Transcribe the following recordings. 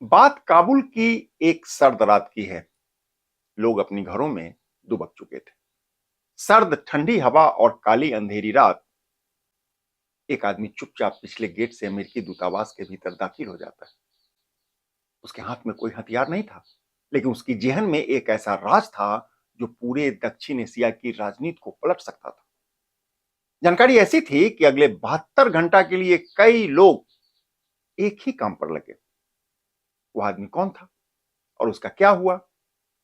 बात काबुल की एक सर्द रात की है। लोग अपनी घरों में दुबक चुके थे। सर्द ठंडी हवा और काली अंधेरी रात। एक आदमी चुपचाप पिछले गेट से अमेरिकी दूतावास के भीतर दाखिल हो जाता है। उसके हाथ में कोई हथियार नहीं था, लेकिन उसकी जेहन में एक ऐसा राज था जो पूरे दक्षिण एशिया की राजनीति को पलट सकता था। जानकारी ऐसी थी कि अगले 72 घंटा के लिए कई लोग एक ही काम पर लगे। वह आदमी कौन था और उसका क्या हुआ?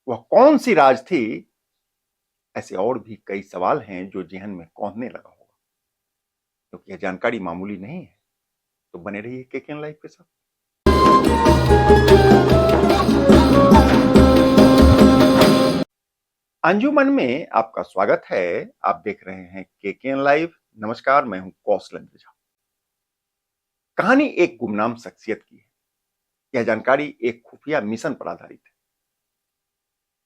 वह कौन सी राज थी? ऐसे और भी कई सवाल हैं जो जेहन में कौंधने लगा होगा, क्योंकि यह जानकारी मामूली नहीं है। तो बने रहिए केकेएन लाइव के साथ। अंजुमन में आपका स्वागत है। आप देख रहे हैं केकेएन लाइव। नमस्कार, मैं हूं कौशलेंद्र झा। कहानी एक गुमनाम शख्सियत की है। यह जानकारी एक खुफिया मिशन पर आधारित है।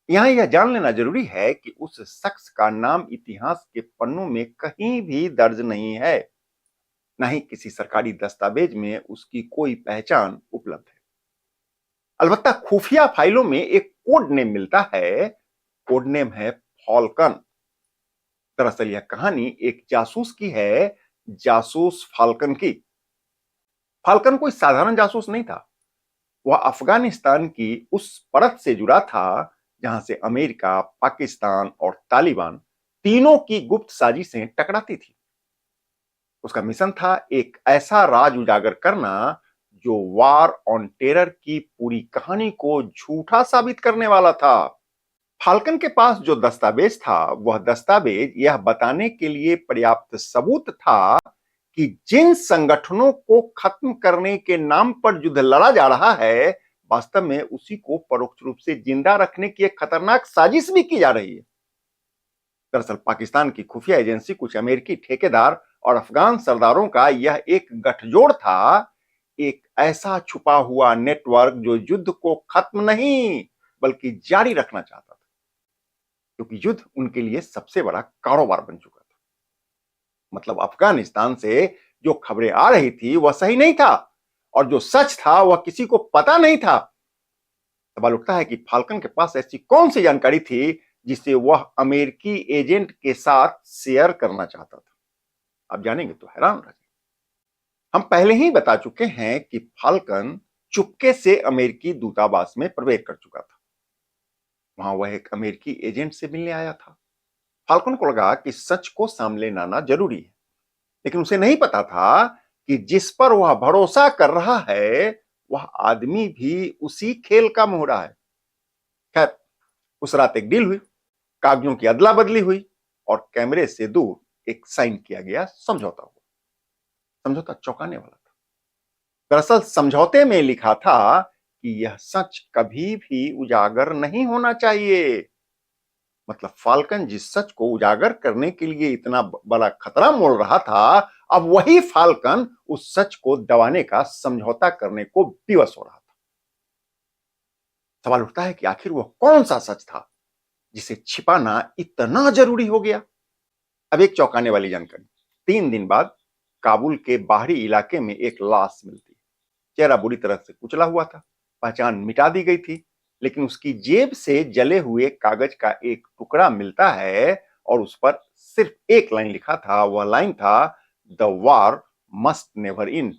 यहां यह जान लेना जरूरी है कि उस शख्स का नाम इतिहास के पन्नों में कहीं भी दर्ज नहीं है। न ही किसी सरकारी दस्तावेज में उसकी कोई पहचान उपलब्ध है। अलबत्ता खुफिया फाइलों में एक कोड नेम मिलता है। कोड नेम है फाल्कन। दरअसल यह कहानी एक जासूस की है, जासूस फाल्कन की। फाल्कन कोई साधारण जासूस नहीं था। वह अफगानिस्तान की उस परत से जुड़ा था जहां से अमेरिका, पाकिस्तान और तालिबान तीनों की गुप्त साजिशें टकराती थी। उसका मिशन था एक ऐसा राज उजागर करना जो वार ऑन टेरर की पूरी कहानी को झूठा साबित करने वाला था। फाल्कन के पास जो दस्तावेज था, वह दस्तावेज यह बताने के लिए पर्याप्त सबूत था कि जिन संगठनों को खत्म करने के नाम पर युद्ध लड़ा जा रहा है, वास्तव में उसी को परोक्ष रूप से जिंदा रखने की एक खतरनाक साजिश भी की जा रही है। दरअसल पाकिस्तान की खुफिया एजेंसी, कुछ अमेरिकी ठेकेदार और अफगान सरदारों का यह एक गठजोड़ था। एक ऐसा छुपा हुआ नेटवर्क जो युद्ध को खत्म नहीं बल्कि जारी रखना चाहता था, क्योंकि युद्ध उनके लिए सबसे बड़ा कारोबार बन चुका था। मतलब अफगानिस्तान से जो खबरें आ रही थी वह सही नहीं था, और जो सच था वह किसी को पता नहीं था। सवाल उठता है कि फाल्कन के पास ऐसी कौन सी जानकारी थी जिसे वह अमेरिकी एजेंट के साथ शेयर करना चाहता था। आप जानेंगे तो हैरान रह जाएंगे। हम पहले ही बता चुके हैं कि फाल्कन चुपके से अमेरिकी दूतावास में प्रवेश कर चुका था। वहां वह एक अमेरिकी एजेंट से मिलने आया था। फाल्कन को लगा कि सच को सामने लाना जरूरी है, लेकिन उसे नहीं पता था कि जिस पर वह भरोसा कर रहा है, वह आदमी भी उसी खेल का मोहरा है। खैर, उस रात एक डील हुई, कागजों की अदला बदली हुई और कैमरे से दूर एक साइन किया गया समझौता हुआ। समझौता चौंकाने वाला था। दरअसल समझौते में लिखा था कि यह सच कभी भी उजागर नहीं होना चाहिए। मतलब फाल्कन जिस सच को उजागर करने के लिए इतना बड़ा खतरा मोल रहा था, अब वही फाल्कन उस सच को दबाने का समझौता करने को विवश हो रहा था। सवाल उठता है कि आखिर वह कौन सा सच था जिसे छिपाना इतना जरूरी हो गया। अब एक चौंकाने वाली जानकारी। 3 दिन बाद काबुल के बाहरी इलाके में एक लाश मिलती है। चेहरा बुरी तरह से कुचला हुआ था, पहचान मिटा दी गई थी, लेकिन उसकी जेब से जले हुए कागज का एक टुकड़ा मिलता है और उस पर सिर्फ एक लाइन लिखा था। वह लाइन था, the war must never and.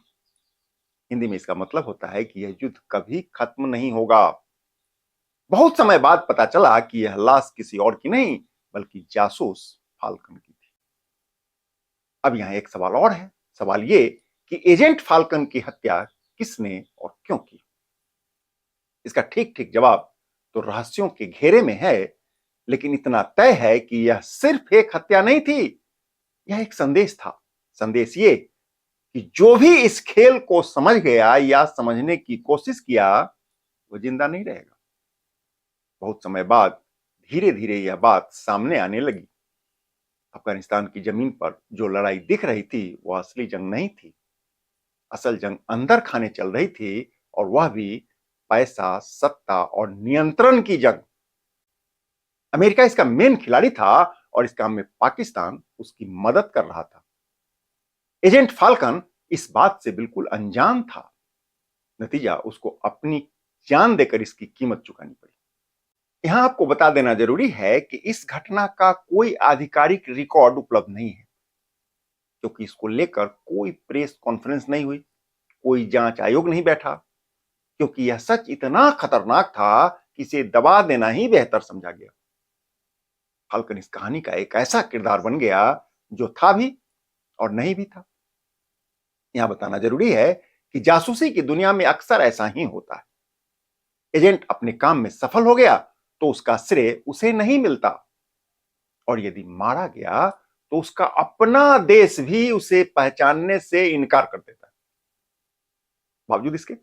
Hindi में इसका मतलब होता है कि यह युद्ध कभी खत्म नहीं होगा। बहुत समय बाद पता चला कि यह लाश किसी और की नहीं बल्कि जासूस फाल्कन की थी। अब यहां एक सवाल और है। सवाल ये कि एजेंट फाल्कन की हत्या किसने और क्यों की। इसका ठीक ठीक जवाब तो रहस्यों के घेरे में है, लेकिन इतना तय है कि यह सिर्फ एक हत्या नहीं थी, यह एक संदेश था। संदेश ये कि जो भी इस खेल को समझ गया या समझने की कोशिश किया, वो जिंदा नहीं रहेगा। बहुत समय बाद धीरे धीरे यह बात सामने आने लगी। अफगानिस्तान की जमीन पर जो लड़ाई दिख रही थी, वह असली जंग नहीं थी। असल जंग अंदर खाने चल रही थी, और वह भी पैसा, सत्ता और नियंत्रण की जंग। अमेरिका इसका मेन खिलाड़ी था और इस काम में पाकिस्तान उसकी मदद कर रहा था। एजेंट फाल्कन इस बात से बिल्कुल अनजान था। नतीजा उसको अपनी जान देकर इसकी कीमत चुकानी पड़ी। यहां आपको बता देना जरूरी है कि इस घटना का कोई आधिकारिक रिकॉर्ड उपलब्ध नहीं है, क्योंकि इसको लेकर कोई प्रेस कॉन्फ्रेंस नहीं हुई, कोई जांच आयोग नहीं बैठा, क्योंकि यह सच इतना खतरनाक था कि इसे दबा देना ही बेहतर समझा गया। फाल्कन इस कहानी का एक ऐसा किरदार बन गया जो था भी और नहीं भी था। यहां बताना जरूरी है कि जासूसी की दुनिया में अक्सर ऐसा ही होता है। एजेंट अपने काम में सफल हो गया तो उसका श्रेय उसे नहीं मिलता, और यदि मारा गया तो उसका अपना देश भी उसे पहचानने से इनकार कर देता है। बावजूद इसके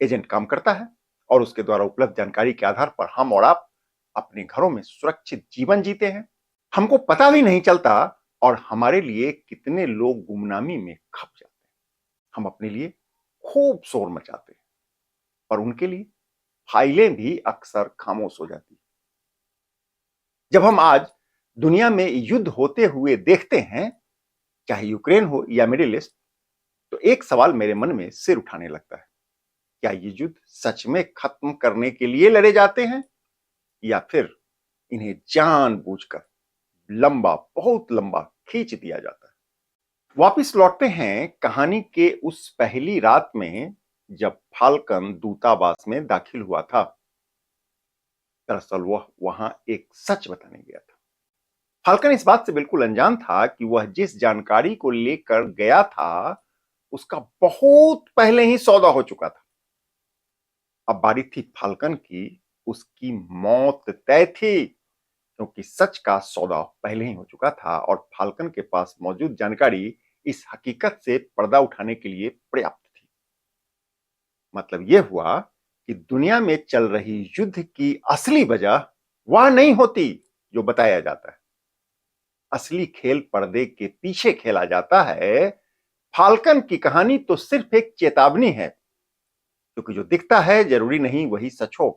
एजेंट काम करता है और उसके द्वारा उपलब्ध जानकारी के आधार पर हम और आप अपने घरों में सुरक्षित जीवन जीते हैं। हमको पता भी नहीं चलता और हमारे लिए कितने लोग गुमनामी में खप जाते हैं। हम अपने लिए खूब शोर मचाते हैं, पर उनके लिए फाइलें भी अक्सर खामोश हो जाती हैं। जब हम आज दुनिया में युद्ध होते हुए देखते हैं, चाहे यूक्रेन हो या मिडिल ईस्ट, तो एक सवाल मेरे मन में सिर उठाने लगता है। क्या ये युद्ध सच में खत्म करने के लिए लड़े जाते हैं, या फिर इन्हें जानबूझकर लंबा, बहुत लंबा खींच दिया जाता है? वापिस लौटते हैं कहानी के उस पहली रात में जब फाल्कन दूतावास में दाखिल हुआ था। दरअसल वह वहां एक सच बताने गया था। फाल्कन इस बात से बिल्कुल अनजान था कि वह जिस जानकारी को लेकर गया था उसका बहुत पहले ही सौदा हो चुका था। अब बारी थी फाल्कन की, उसकी मौत तय थी, क्योंकि सच का सौदा पहले ही हो चुका था और फाल्कन के पास मौजूद जानकारी इस हकीकत से पर्दा उठाने के लिए पर्याप्त थी। मतलब यह हुआ कि दुनिया में चल रही युद्ध की असली वजह वह नहीं होती जो बताया जाता है। असली खेल पर्दे के पीछे खेला जाता है। फाल्कन की कहानी तो सिर्फ एक चेतावनी है, क्योंकि जो दिखता है जरूरी नहीं वही सच हो।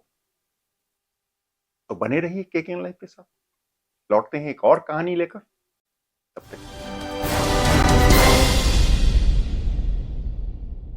तो बने रहिए केकेएन लाइव के साथ। लौटते हैं एक और कहानी लेकर, तब तक